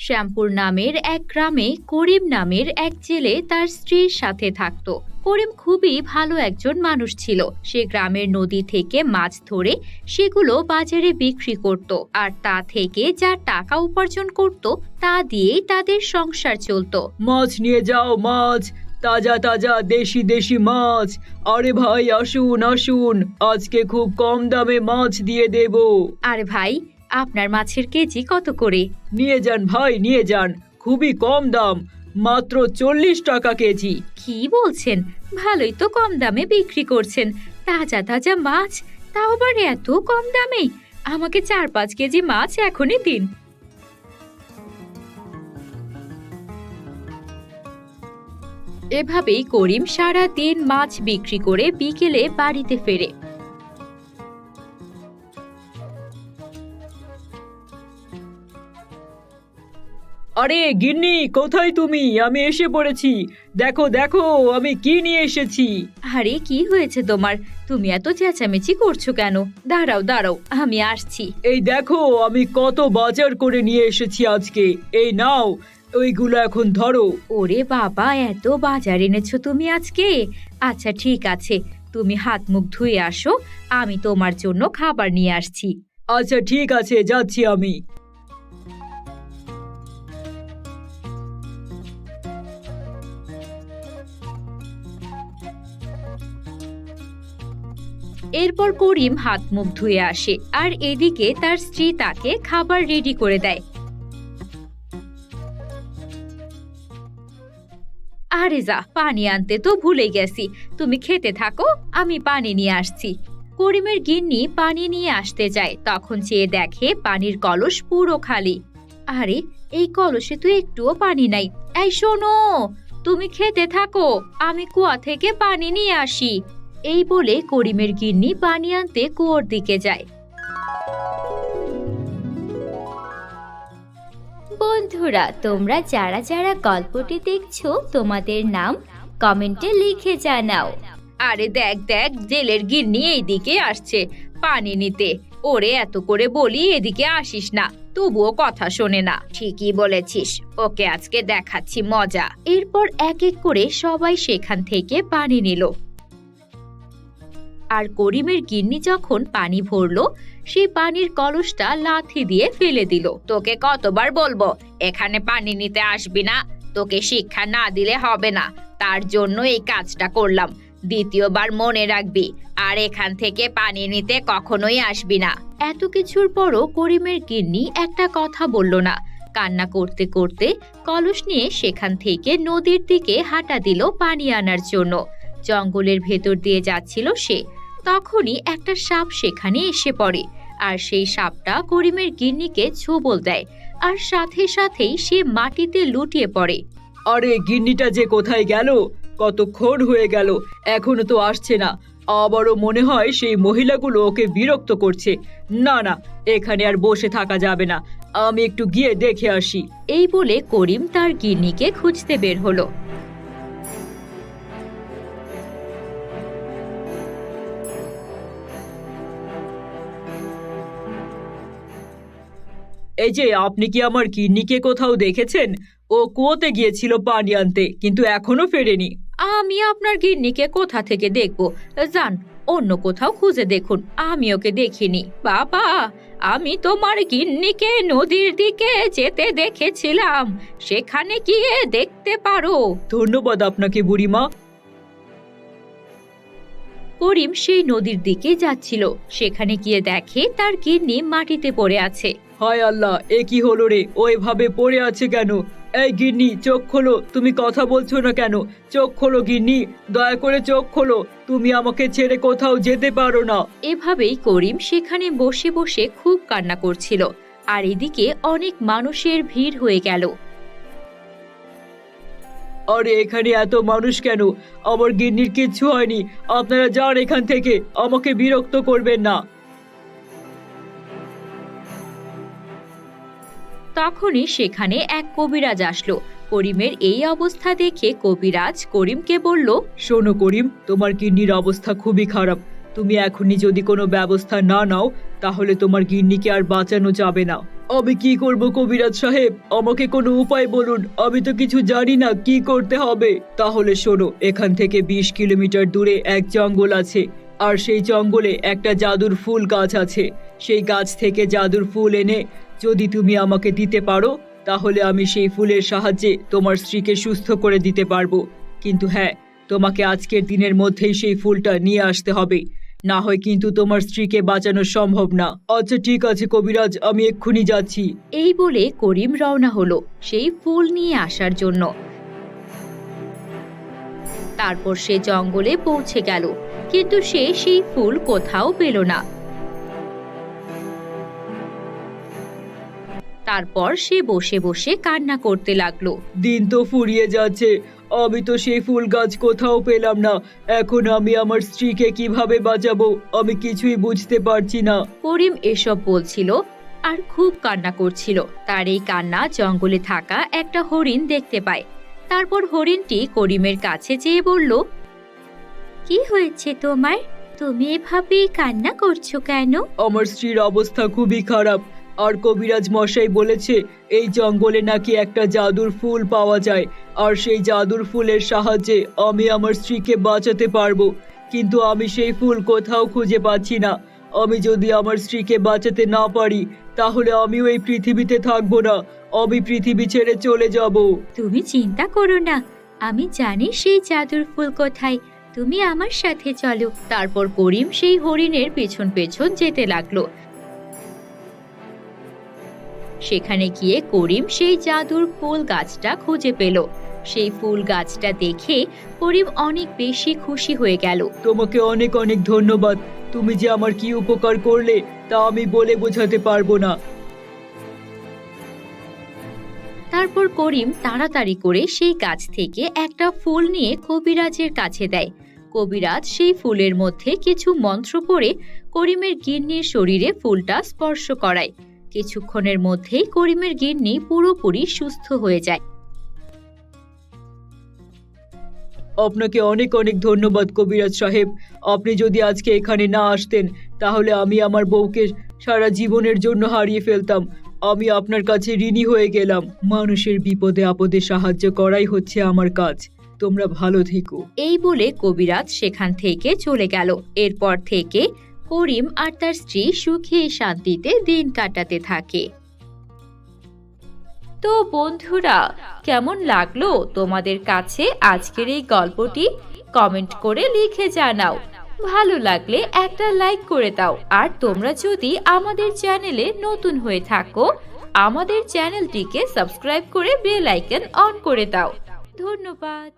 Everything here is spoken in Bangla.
শ্যামপুর নামের এক গ্রামে করিম নামের এক জেলে তার স্ত্রীর সাথে থাকত। করিম খুবই ভালো একজন মানুষ ছিল। সে গ্রামের নদী থেকে মাছ ধরে সেগুলো বাজারে বিক্রি করত, আর তা থেকে যা টাকা উপার্জন করত তা দিয়েই তাদের সংসার চলতো। মাছ নিয়ে যাও, মাছ, তাজা তাজা দেশি দেশি মাছ। আরে ভাই, আসুন আসুন, আজকে খুব কম দামে মাছ দিয়ে দেব। আরে ভাই, আপনার মাছের কেজি কত করে? নিয়ে যান ভাই, নিয়ে যান, খুবই কম দাম, মাত্র 40 টাকা কেজি। কি বলছেন? ভালোই তো কম দামে বিক্রি করছেন। তাজা তাজা মাছ, তাও আবার এত কম দামে? আমাকে 4-5 কেজি মাছ এখনই দিন। এভাবেই করিম সারা দিন মাছ বিক্রি করে বিকেলে বাড়িতে ফেরে। আরে গিন্নি, কোথায় তুমি? আমি এসে পড়েছি, দেখো দেখো আমি কি নিয়ে এসেছি। আরে কি হয়েছে তোমার? তুমি এত চেঁচামেচি করছো কেন? দাঁড়াও দাঁড়াও, আমি আসছি। এই দেখো আমি কত বাজার করে নিয়ে এসেছি আজকে, এই নাও, ওইগুলো এখন ধরো। ওরে বাবা, এত বাজার এনেছো তুমি আজকে? আচ্ছা ঠিক আছে, তুমি হাত মুখ ধুয়ে আসো, আমি তোমার জন্য খাবার নিয়ে আসছি। আচ্ছা ঠিক আছে, যাচ্ছি আমি। এরপর করিম হাত মুখ ধুয়ে আসে, আর এদিকে তার স্ত্রী তাকে খাবার রেডি করে দেয়। আরে যা, পানি আনতে তো ভুলে গেছি, তুমি খেতে থাকো, আমি পানি নিয়ে আসছি। করিমের গিন্নি পানি নিয়ে আসতে যায়, তখন চেয়ে দেখে পানির কলস পুরো খালি। আরে, এই কলসে তো একটুও পানি নাই। এই শোনো, তুমি খেতে থাকো, আমি কুয়া থেকে পানি নিয়ে আসি। এই বলে করিমের গিন্নি পানি আনতে কুয়োর দিকে যায়। বন্ধুরা, তোমরা যারা যারা গল্পটি দেখছো তোমাদের নাম কমেন্টে লিখে জানাও। আরে দেখ দেখ, জেলের গিন্নি এইদিকে আসছে পানি নিতে। ওরে এত করে বলি এদিকে আসিস না, তবুও কথা শোনে না। ঠিকই বলেছিস, ওকে আজকে দেখাচ্ছি মজা। এরপর এক এক করে সবাই সেখান থেকে পানি নিল। আর করিমের গিন্নি যখন পানি ভরলো, সেই পানির কলসটা লাথি দিয়ে ফেলে দিল। তোকে কতবার বলবো এখানে পানি নিতে আসবি না? তোকে শিক্ষা না দিলে হবে না, তার জন্য এই কাজটা করলাম। দ্বিতীয়বার মনে রাখবি, আর এখান থেকে পানি নিতে কখনোই আসবি না। এত কিছুর পরও করিমের গিন্নি একটা কথা বলল না। কান্না করতে করতে কলস নিয়ে সেখান থেকে নদীর দিকে হাঁটা দিল পানি আনার জন্য। জঙ্গলের ভেতর দিয়ে যাচ্ছিল সে, তখনই একটা সাপ সেখানে এসে পড়ে। আর সেই সাপটা করিমের গিন্নিকে ছোবল দেয়, আর সাথে সাথেই সে মাটিতে লুটিয়ে পড়ে। আরে গিন্নিটা যে কোথায় গেল? কতক্ষণ হয়ে গেল, এখনো তো আসছে না। আবারও মনে হয় সেই মহিলাগুলো ওকে বিরক্ত করছে। না না, এখানে আর বসে থাকা যাবে না, আমি একটু গিয়ে দেখে আসি। এই বলে করিম তার গিন্নিকে খুঁজতে বের হলো। এই যে, আপনি কি আমার গিন্নিকে কোথাও দেখেছেন? ও কুয়োতে গিয়েছিল পানি আনতে, কিন্তু এখনো ফেরেনি। আমি আপনার গিন্নিকে কোথা থেকে দেখব? যান, অন্য কোথাও খুঁজে দেখুন, আমি ওকে দেখিনি। বাবা, আমি তোমার গিন্নিকে নদীর দিকে যেতে দেখেছিলাম, সেখানে গিয়ে দেখতে পারো। ধন্যবাদ আপনাকে বুড়িমা। করিম সেই নদীর দিকে যাচ্ছিল, সেখানে গিয়ে দেখে তার গিন্নি মাটিতে পড়ে আছে। হায় আল্লাহ, এ কি হলো রে? ও এভাবে পড়ে আছে কেন? এই গিন্নি, চোখ খোলো, তুমি কথা বলছো না কেন? চোখ খোলো গিন্নি, দয়া করে চোখ খোলো, তুমি আমাকে ছেড়ে কোথাও যেতে পারো না। এভাবেই করিম সেখানে বসে বসে খুব কান্না করছিল, আর এদিকে অনেক মানুষের ভিড় হয়ে গেল। আরে এখানে এত মানুষ কেন? আমার গিন্নির কিচ্ছু হয়নি, আপনারা যান এখান থেকে, আমাকে বিরক্ত করবেন না। তখনই সেখানে এক কবিরাজ আসলো। করিমের এই অবস্থা দেখে কবিরাজ করিমকে বলল, শোনো করিম, তোমার গিন্নির অবস্থা খুবই খারাপ। তুমি এখনই যদি কোনো ব্যবস্থা না নাও, তাহলে তোমার গিন্নিকে আর বাঁচানো যাবে না। আমি কি করব কবিরাজ সাহেব, আমাকে কোনো উপায় বলুন, আমি তো কিছু জানি না কি করতে হবে। তাহলে শোনো, এখান থেকে 20 কিলোমিটার দূরে এক জঙ্গল আছে, আর সেই জঙ্গলে একটা জাদুর ফুল গাছ আছে। সেই গাছ থেকে জাদুর ফুল এনে যদি তুমি আমাকে দিতে পারো, তাহলে আমি সেই ফুলের সাহায্যে তোমার স্ত্রীকে সুস্থ করে দিতে পারবো। কিন্তু হ্যাঁ, তোমাকে আজকের দিনের মধ্যেই সেই ফুলটা নিয়ে আসতে হবে, না হয় কিন্তু তোমার স্ত্রীকে বাঁচানো সম্ভব না। আচ্ছা ঠিক আছে কবিরাজ, আমি এক্ষুনি যাচ্ছি। এই বলে করিম রওনা হলো সেই ফুল নিয়ে আসার জন্য। তারপর সে জঙ্গলে পৌঁছে গেল, কিন্তু সে সেই ফুল কোথাও পেল না। তারপর সে বসে বসে কান্না করতে লাগলো। দিন তো ফুরিয়ে যাচ্ছে, আমি তো সেই ফুল গাছ কোথাও পেলাম না। এখন আমি আমার স্ত্রীকে কিভাবে বাঁচাবো, আমি কিছুই বুঝতে পারছি না। করিম এসব বলছিল আর খুব কান্না করছিল। তার এই কান্না জঙ্গলে থাকা একটা হরিণ দেখতে পায়। তারপর হরিণটি করিমের কাছে যেয়ে বলল, কি হয়েছে তোমার? তুমি এভাবে কান্না করছো কেন? আমার স্ত্রীর অবস্থা খুবই খারাপ, আর কবিরাজ মশাই বলেছে এই জঙ্গলে নাকি একটা জাদুর ফুল পাওয়া যায়, আর সেই জাদুর ফুলের সাহায্যে আমি আমার স্ত্রীকে বাঁচাতে পারবো। কিন্তু আমি সেই ফুল কোথাও খুঁজে পাচ্ছি না। আমি যদি আমার স্ত্রীকে বাঁচাতে না পারি, তাহলে আমিও এই পৃথিবীতে থাকবো না, আমি পৃথিবী ছেড়ে চলে যাব। তুমি চিন্তা করো না, আমি জানি সেই জাদুর ফুল কোথায়। তুমি আমার সাথে চলো। তারপর করিম সেই হরিণের পেছন পেছন যেতে লাগলো। সেখানে গিয়ে করিম সেই জাদুর ফুল গাছটা খুঁজে পেল। সেই ফুল গাছটা দেখে করিম অনেক বেশি খুশি হয়ে গেল। তোমাকে অনেক অনেক ধন্যবাদ, তুমি যে আমার কি উপকার করলে তা আমি বলে বোঝাতে পারবো না। তারপর করিম তাড়াতাড়ি করে সেই গাছ থেকে একটা ফুল নিয়ে কবিরাজের কাছে দেয়। কবিরাজ সেই ফুলের মধ্যে কিছু মন্ত্র পড়ে করিমের গিন্নির শরীরে ফুলটা স্পর্শ করায়। কিছুক্ষণের মধ্যেই করিমের গিন্নি পুরোপুরি সুস্থ হয়ে যায়। আপনাকে অনেক অনেক ধন্যবাদ কবিরাজ সাহেব। আপনি যদি আজকে এখানে না আসতেন, তাহলে আমি আমার বউকে সারা জীবনের জন্য হারিয়ে ফেলতাম। আমি আপনার কাছে ঋণী হয়ে গেলাম। মানুষের বিপদে আপদে সাহায্য করাই হচ্ছে আমার কাজ। তোমরা ভালো থেকো। এই বলে কবিরাজ সেখান থেকে চলে গেল। এরপর থেকে করিম আর তার স্ত্রী সুখে শান্তিতে দিন কাটাতে থাকে। তো বন্ধুরা, কেমন লাগলো তোমাদের কাছে আজকের এই গল্পটি? কমেন্ট করে লিখে জানাও। ভালো লাগলে একটা লাইক করে দাও। আর তোমরা যদি আমাদের চ্যানেলে নতুন হয়ে থাকো, আমাদের চ্যানেলটিকে সাবস্ক্রাইব করে বেল আইকন অন করে দাও। ধন্যবাদ।